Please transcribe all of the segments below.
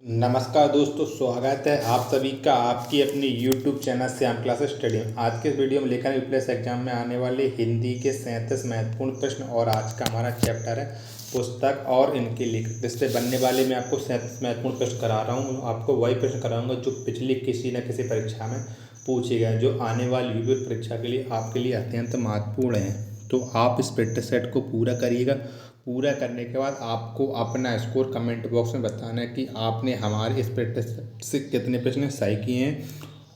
नमस्कार दोस्तों, स्वागत है आप सभी का आपकी अपनी YouTube channel Shyam classes study में। आज के इस वीडियो में लेखन रिप्लेस एग्जाम में आने वाले हिंदी के 37 महत्वपूर्ण प्रश्न और आज का हमारा चैप्टर है पुस्तक और इनके लेखक। जिससे बनने वाले मैं आपको 37 महत्वपूर्ण प्रश्न करा रहा हूँ। आपको वही प्रश्न कराऊंगा जो पिछली किसी न किसी परीक्षा में पूछे गए, जो आने वाली विभिन्न परीक्षा के लिए आपके लिए अत्यंत महत्वपूर्ण है। तो आप इस प्रैक्टिस सेट को पूरा करिएगा। पूरा करने के बाद आपको अपना स्कोर कमेंट बॉक्स में बताना है कि आपने हमारे इस प्रैक्टिस से कितने प्रश्न सही किए हैं,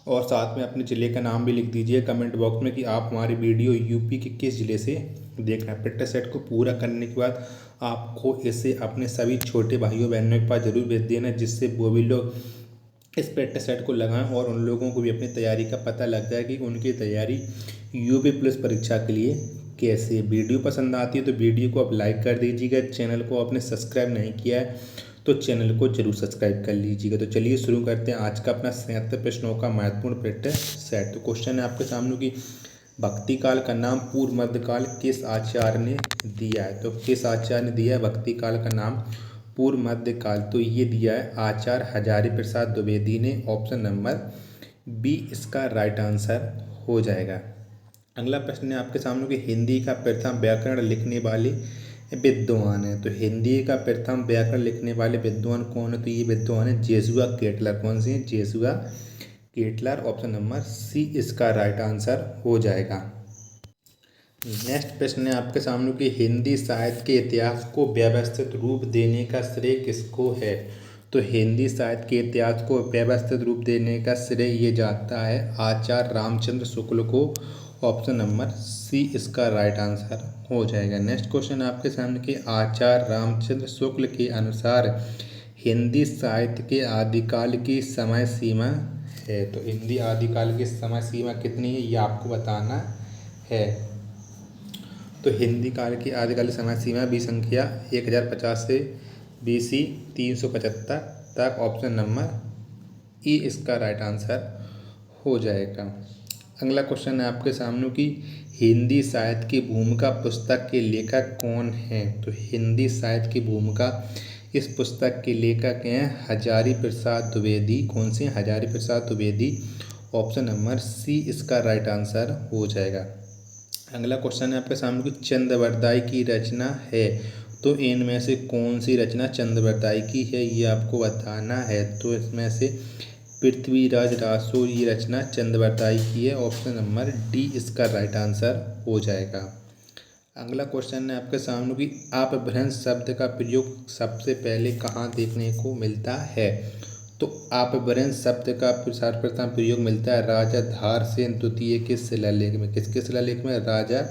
और साथ में अपने ज़िले का नाम भी लिख दीजिए कमेंट बॉक्स में कि आप हमारी वीडियो यूपी के किस ज़िले से देख रहे हैं। प्रैक्टिस सेट को पूरा करने के बाद आपको इसे अपने सभी छोटे भाइयों बहनों के पास जरूर भेज देना, जिससे वो भी लोग इस प्रैक्टिस सेट को लगाएं और उन लोगों को भी अपनी तैयारी का पता लग जाए कि उनकी तैयारी यूपी पुलिस परीक्षा के लिए कैसे। वीडियो पसंद आती है तो वीडियो को आप लाइक कर दीजिएगा। चैनल को आपने सब्सक्राइब नहीं किया है तो चैनल को जरूर सब्सक्राइब कर लीजिएगा। तो चलिए शुरू करते हैं आज का अपना 77 प्रश्नों का महत्वपूर्ण प्रैक्टिस सेट। तो क्वेश्चन है आपके सामने कि भक्ति काल का नाम पूर्व मध्यकाल किस आचार्य ने दिया है। तो किस आचार्य ने दिया है भक्ति काल का नाम पूर्व मध्यकाल? तो ये दिया है आचार्य हजारी प्रसाद द्विवेदी ने। ऑप्शन नंबर बी इसका राइट आंसर हो जाएगा। अगला प्रश्न है आपके सामने कि हिंदी का प्रथम व्याकरण लिखने वाले विद्वान है। तो हिंदी का प्रथम व्याकरण लिखने वाले विद्वान कौन है? तो ये विद्वान है जेसुआ केटलर। कौन से? जेसुआ केटलर। ऑप्शन नंबर सी इसका राइट आंसर हो जाएगा। नेक्स्ट प्रश्न है आपके सामने कि हिंदी साहित्य के इतिहास को व्यवस्थित रूप देने का श्रेय किसको है। तो हिंदी साहित्य के इतिहास को व्यवस्थित रूप देने का श्रेय ये जाता है आचार्य रामचंद्र शुक्ल को। ऑप्शन नंबर सी इसका राइट आंसर हो जाएगा। नेक्स्ट क्वेश्चन आपके सामने कि आचार्य रामचंद्र शुक्ल के अनुसार हिंदी साहित्य के आदिकाल की समय सीमा है। तो हिंदी आदिकाल की समय सीमा कितनी है ये आपको बताना है। तो हिंदी काल की आदिकाल समय सीमा बी संख्या 1050 से BC 375 तक। ऑप्शन नंबर ई इसका राइट आंसर हो जाएगा। अगला क्वेश्चन है आपके सामने कि हिंदी साहित्य की भूमिका पुस्तक के लेखक कौन हैं। तो हिंदी साहित्य की भूमिका इस पुस्तक के लेखक हैं हजारी प्रसाद द्विवेदी। कौन से? हजारी प्रसाद द्विवेदी। ऑप्शन नंबर सी इसका राइट आंसर हो जाएगा। अगला क्वेश्चन है आपके सामने कि चंद्रवरदाई की रचना है। तो इनमें से कौन सी रचना चंद्रवरदाई की है ये आपको बताना है। तो इसमें से पृथ्वीराज रासो ये रचना चंद्रवरदाई की है। ऑप्शन नंबर डी इसका राइट आंसर हो जाएगा। अगला क्वेश्चन है आपके सामने कि अपभ्रंश शब्द का प्रयोग सबसे पहले कहाँ देखने को मिलता है। तो अपभ्रंश शब्द का सर्वप्रथम प्रयोग मिलता है राजा धारसेन द्वितीय के शिलालेख में। किसके शिलालेख में? राजा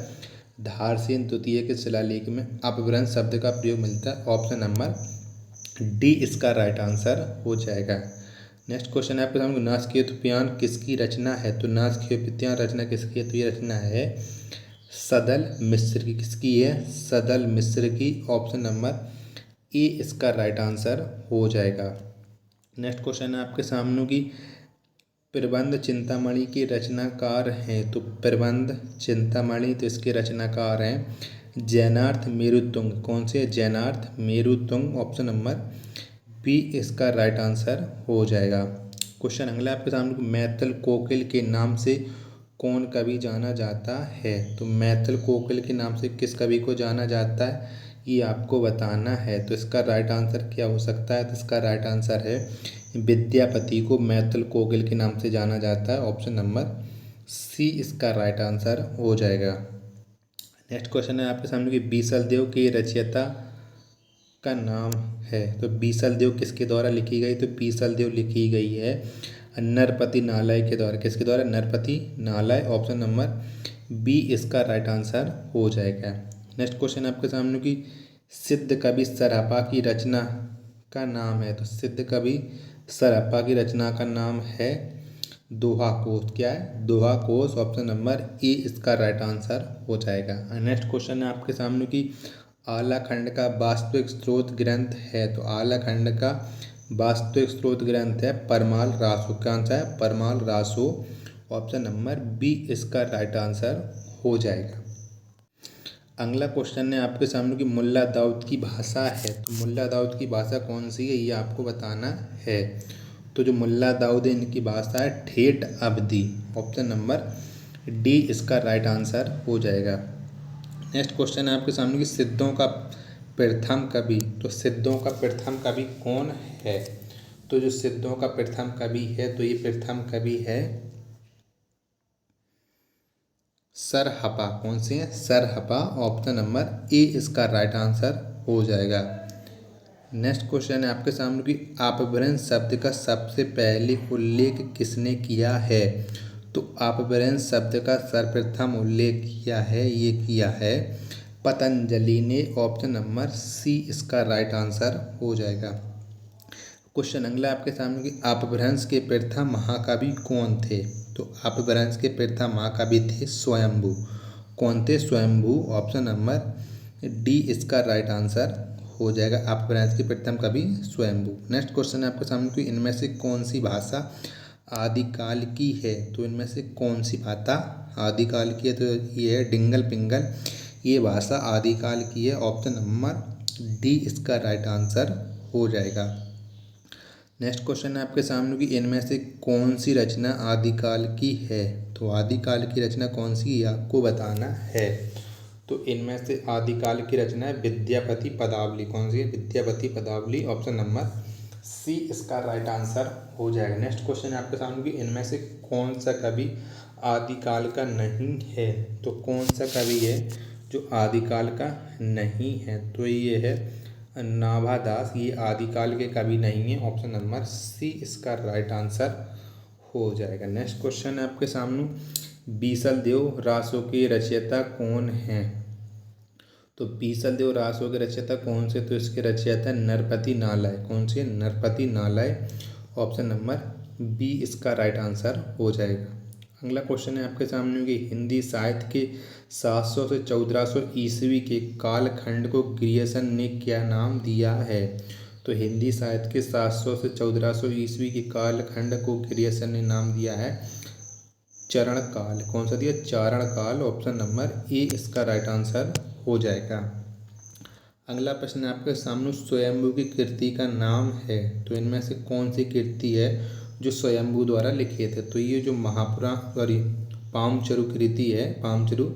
धारसेन द्वितीय के शिलालेख में अपभ्रंश शब्द का प्रयोग मिलता है। ऑप्शन नंबर डी इसका राइट आंसर हो जाएगा। नेक्स्ट क्वेश्चन है आपके सामने नासकेतुप्यान किसकी रचना है। तो नासकेतुप्यान रचना किसकी है? तो ये रचना है सदल मिश्र की। किसकी है? सदल मिश्र की। ऑप्शन नंबर ए इसका राइट आंसर हो जाएगा। नेक्स्ट क्वेश्चन है आपके सामने कि प्रबंध चिंतामणि के रचनाकार हैं। तो प्रबंध चिंतामणि तो इसके रचनाकार हैं जैनार्थ मेरुतुंग। कौन से? जैनार्थ मेरुतुंग। ऑप्शन नंबर बी इसका राइट आंसर हो जाएगा। क्वेश्चन अगला आपके सामने मैथिल कोकिल के नाम से कौन कवि जाना जाता है। तो मैथिल कोकिल के नाम से किस कवि को जाना जाता है ये आपको बताना है। तो इसका राइट आंसर क्या हो सकता है? तो इसका राइट आंसर है विद्यापति को मैथिल कोकिल के नाम से जाना जाता है। ऑप्शन नंबर सी इसका राइट आंसर हो जाएगा। नेक्स्ट क्वेश्चन है आपके सामने कि बीसल देव के रचयिता का नाम है। तो बीसल देव किसके द्वारा लिखी गई? तो बीसल देव लिखी गई है नरपति नालय के द्वारा। किसके द्वारा? नरपति नालय। ऑप्शन नंबर बी इसका राइट आंसर हो जाएगा। नेक्स्ट क्वेश्चन आपके सामने कि सिद्ध कवि सरहपा की रचना का नाम है। तो सिद्ध कवि सरहपा की रचना का नाम है दोहा कोश। क्या है? दोहा कोश। ऑप्शन नंबर ए इसका राइट आंसर हो जाएगा। नेक्स्ट क्वेश्चन है आपके सामने कि आलाखंड का वास्तविक स्रोत ग्रंथ है। तो आलाखंड का वास्तविक स्रोत ग्रंथ है परमाल रासो। कौन सा है? Parmal Raso. Option number B इसका राइट आंसर हो जाएगा। अगला क्वेश्चन है आपके सामने कि मुल्ला दाऊद की भाषा है, तो मुल्ला दाऊद की भाषा कौन सी है ये आपको बताना है। तो जो मुल्ला दाऊद है इनकी भाषा है ठेठ अवधी। ऑप्शन नंबर डी इसका राइट आंसर हो जाएगा। नेक्स्ट क्वेश्चन है आपके सामने कि सिद्धों का प्रथम कवि, तो सिद्धों का प्रथम कवि कौन है। तो जो सिद्धों का प्रथम कवि है तो ये प्रथम कवि है सरहपा। कौन से हैं? सरहपा। ऑप्शन नंबर ए इसका राइट आंसर हो जाएगा। नेक्स्ट क्वेश्चन है आपके सामने कि अपभ्रंश शब्द का सबसे पहले उल्लेख किसने किया है। तो अपभ्रंश शब्द का सर्वप्रथम उल्लेख किया है, ये किया है पतंजलि ने। ऑप्शन नंबर सी इसका राइट आंसर हो जाएगा। क्वेश्चन अगला आपके सामने कि अपभ्रंश के प्रथम महाकवि कौन थे। तो अपभ्रंश के प्रथम महाकवि थे स्वयंभू। कौन थे? स्वयंभू। ऑप्शन नंबर डी इसका राइट आंसर हो जाएगा। अपभ्रंश के प्रथम कवि स्वयंभू। नेक्स्ट क्वेश्चन है आपके सामने कि इनमें से कौन सी भाषा आदिकाल की है। तो इनमें से कौन सी भाषा आदिकाल की है। तो ये है डिंगल पिंगल, ये भाषा आदिकाल की है। ऑप्शन नंबर डी इसका राइट आंसर हो जाएगा। नेक्स्ट क्वेश्चन है आपके सामने कि इनमें से कौन सी रचना आदिकाल की है। तो आदिकाल की रचना कौन सी है आपको बताना है। तो इनमें से आदिकाल की रचना है विद्यापति पदावली। कौन सी है? विद्यापति पदावली। ऑप्शन नंबर सी इसका राइट आंसर हो जाएगा। नेक्स्ट क्वेश्चन है आपके सामने कि इनमें से कौन सा कवि आदिकाल का नहीं है। तो कौन सा कवि है जो आदिकाल का नहीं है। तो ये है नाभादास, ये आदिकाल के कवि नहीं है। ऑप्शन नंबर सी इसका राइट आंसर हो जाएगा। नेक्स्ट क्वेश्चन है आपके सामने बीसल देव रासों के रचयिता कौन हैं। तो बीसल देव रासों के रचयिता कौन से। तो इसके रचयिता नरपति नालय। कौन से? नरपति नालय। ऑप्शन नंबर बी इसका राइट आंसर हो जाएगा। अगला क्वेश्चन है आपके सामने कि हिंदी साहित्य के 700 से 1400 ईस्वी के कालखंड को ग्रियर्सन ने क्या नाम दिया है। तो हिंदी साहित्य के 700 से 1400 ईस्वी के कालखंड को ग्रियर्सन ने नाम दिया है चरण काल। कौन सा दिया? चारण काल। ऑप्शन नंबर ए इसका राइट आंसर हो जाएगा। अगला प्रश्न आपके सामने स्वयंभू की कृति का नाम है। तो इनमें से कौन सी कृति है जो स्वयंभू द्वारा लिखित है। तो ये जो महापुराण पामचरु कृति है, पामचरु,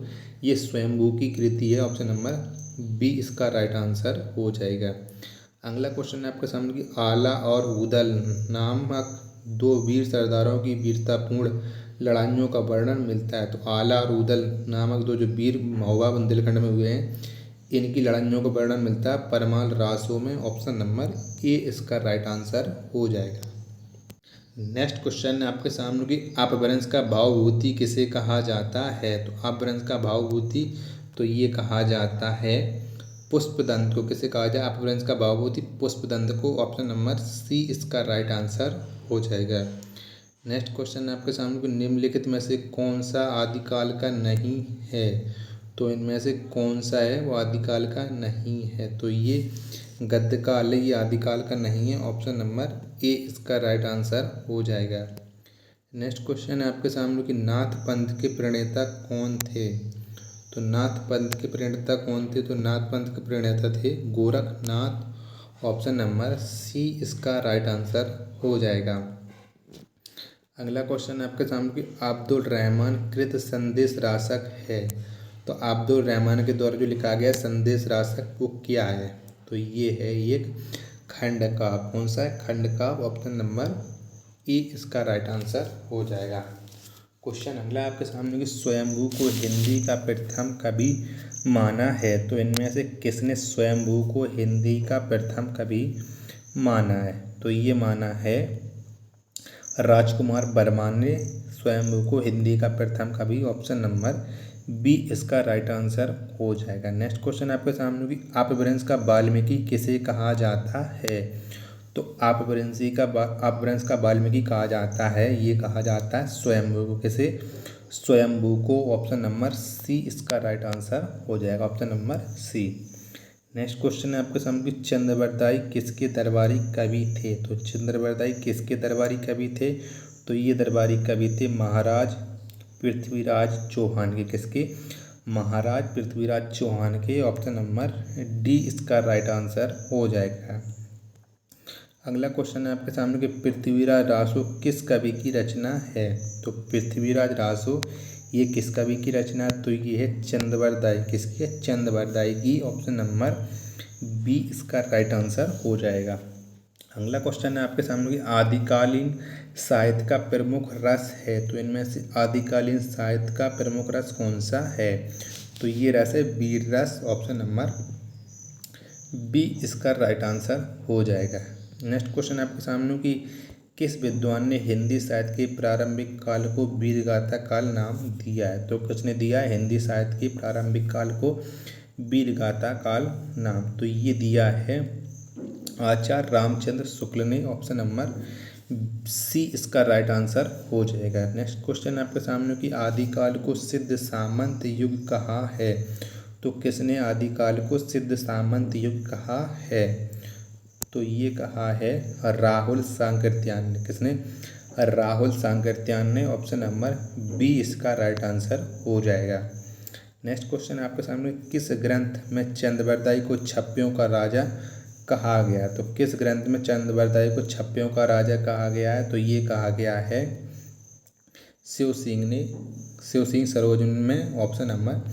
ये स्वयंभू की कृति है। ऑप्शन नंबर बी इसका राइट आंसर हो जाएगा। अगला क्वेश्चन है आपके सामने कि आला और उदल नामक दो वीर सरदारों की वीरतापूर्ण लड़ाइयों का वर्णन मिलता है। तो आला और उदल नामक दो जो वीर महोबा बुंदेलखंड में हुए हैं, इनकी लड़ाइयों का वर्णन मिलता है परमाल रासों में। ऑप्शन नंबर ए इसका राइट आंसर हो जाएगा। नेक्स्ट क्वेश्चन है आपके सामने कि अपभ्रंश का भावभूति किसे कहा जाता है। तो अपभ्रंश का भावभूति तो ये कहा जाता है पुष्पदंत को। किसे कहा जाए? अपभ्रंश का भावभूति पुष्पदंत को। ऑप्शन नंबर सी इसका राइट आंसर हो जाएगा। नेक्स्ट क्वेश्चन है आपके सामने कि निम्नलिखित में से कौन सा आदिकाल का नहीं है। तो इनमें से कौन सा है वो आदिकाल का नहीं है। तो ये गद्यकाल है, ये आदिकाल का नहीं है। ऑप्शन नंबर ए इसका राइट आंसर हो जाएगा। नेक्स्ट क्वेश्चन है आपके सामने कि नाथ पंथ के प्रणेता कौन थे। तो नाथ पंथ के प्रणेता कौन थे। तो नाथ पंथ के प्रणेता थे गोरखनाथ। ऑप्शन नंबर सी इसका राइट आंसर हो जाएगा। अगला क्वेश्चन है आपके सामने कि अब्दुल रहमान कृत संदेश राशक है। तो अब्दुल रहमान के द्वारा जो लिखा गया संदेश राशक वो क्या है। तो ये है एक खंड काव्य। कौन सा है? खंड काव्य। ऑप्शन नंबर ई इसका राइट आंसर हो जाएगा। क्वेश्चन अगला आपके सामने कि स्वयंभू को हिंदी का प्रथम कवि माना है। तो इनमें से किसने स्वयंभू को हिंदी का प्रथम कवि माना है। तो ये माना है राजकुमार वर्मा ने स्वयंभू को हिंदी का प्रथम कवि। ऑप्शन नंबर बी इसका राइट आंसर हो जाएगा। नेक्स्ट क्वेश्चन आपके सामने कि अपभ्रंश का वाल्मीकि किसे कहा जाता है। तो अपभ्रंश का वाल्मीकि कहा जाता है, ये कहा जाता है स्वयंभू को। किसे? स्वयंभू को। ऑप्शन नंबर सी इसका राइट आंसर हो जाएगा। Option number C. Next question है आपके सामने कि चंद्रवरदाई किसके दरबारी कवि थे। तो चंद्रवरदाई किसके दरबारी कवि थे। तो ये दरबारी कवि थे महाराज पृथ्वीराज चौहान के। किसके? महाराज पृथ्वीराज चौहान के। ऑप्शन नंबर डी इसका राइट आंसर हो जाएगा। अगला क्वेश्चन है आपके सामने कि पृथ्वीराज रासो किस कवि की रचना है। तो पृथ्वीराज रासो ये किस कवि की रचना है, तो ये है चंद्रवरदाई। किसकी है? चंद्रवरदाई की। ऑप्शन नंबर बी इसका राइट आंसर हो जाएगा। अगला क्वेश्चन है आपके सामने कि आदिकालीन साहित्य का प्रमुख रस है। तो इनमें से आदिकालीन साहित्य का प्रमुख रस कौन सा है, तो ये रस है वीर रस। ऑप्शन नंबर बी इसका राइट आंसर हो जाएगा। नेक्स्ट क्वेश्चन आपके सामने कि किस विद्वान ने हिंदी साहित्य के प्रारंभिक काल को वीरगाथा काल नाम दिया है। तो किसने दिया है हिंदी साहित्य के प्रारंभिक काल को वीरगाथा काल नाम, तो ये दिया है आचार्य रामचंद्र शुक्ल ने। ऑप्शन नंबर सी इसका राइट आंसर हो जाएगा। नेक्स्ट क्वेश्चन आपके सामने कि आदिकाल को सिद्ध सामंत युग कहा है। तो किसने आदिकाल को सिद्ध सामंत युग कहा है, तो ये कहा है राहुल सांकृत्यायन ने। किसने? राहुल सांकृत्यायन ने। ऑप्शन नंबर बी इसका राइट आंसर हो जाएगा। नेक्स्ट क्वेश्चन आपके सामने किस ग्रंथ में चंद्रवरदाई को छप्पियों का राजा कहा गया। तो किस ग्रंथ में चंद्रवरदाई को छप्पियों का राजा कहा गया है, तो ये कहा गया है शिव सिंह सरोजम में। ऑप्शन नंबर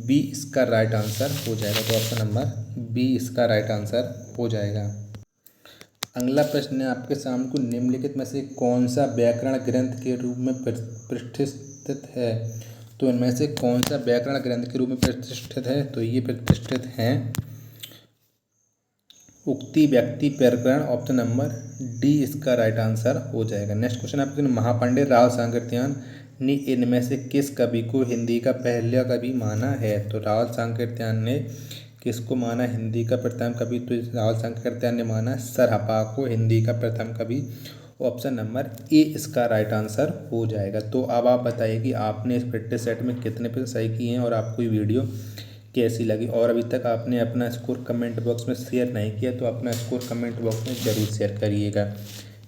बी इसका राइट आंसर हो जाएगा। तो ऑप्शन नंबर बी इसका राइट आंसर हो जाएगा। अगला प्रश्न है आपके सामने को निम्नलिखित में से कौन सा व्याकरण ग्रंथ के रूप में प्रतिष्ठित है। तो इनमें से कौन सा व्याकरण ग्रंथ के रूप में प्रतिष्ठित है, तो ये प्रतिष्ठित हैं उक्ति व्यक्ति प्रकरण। ऑप्शन नंबर डी इसका राइट आंसर हो जाएगा। नेक्स्ट क्वेश्चन आपके महापंडित राव सांकृत्यायन ने इनमें से किस कवि को हिंदी का पहला कवि माना है। तो राव सांकृत्यायन ने किसको माना हिंदी का प्रथम कवि, तो राव सांकृत्यायन ने माना सरहपा को हिंदी का प्रथम कवि। ऑप्शन नंबर ए इसका राइट आंसर हो जाएगा। तो अब आप बताइए कि आपने इस प्रैक्टिस सेट में कितने पे सही किए हैं और आपको ये वीडियो कैसी लगी। और अभी तक आपने अपना स्कोर कमेंट बॉक्स में शेयर नहीं किया तो अपना स्कोर कमेंट बॉक्स में ज़रूर शेयर करिएगा।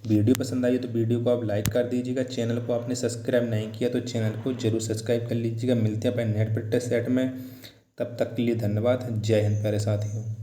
वीडियो पसंद आई तो वीडियो को आप लाइक कर दीजिएगा। चैनल को आपने सब्सक्राइब नहीं किया तो चैनल को जरूर सब्सक्राइब कर लीजिएगा। मिलते हैं अपने नेक्स्ट प्रैक्टिस सेट में, तब तक के लिए धन्यवाद। जय हिंद प्यारे साथियों।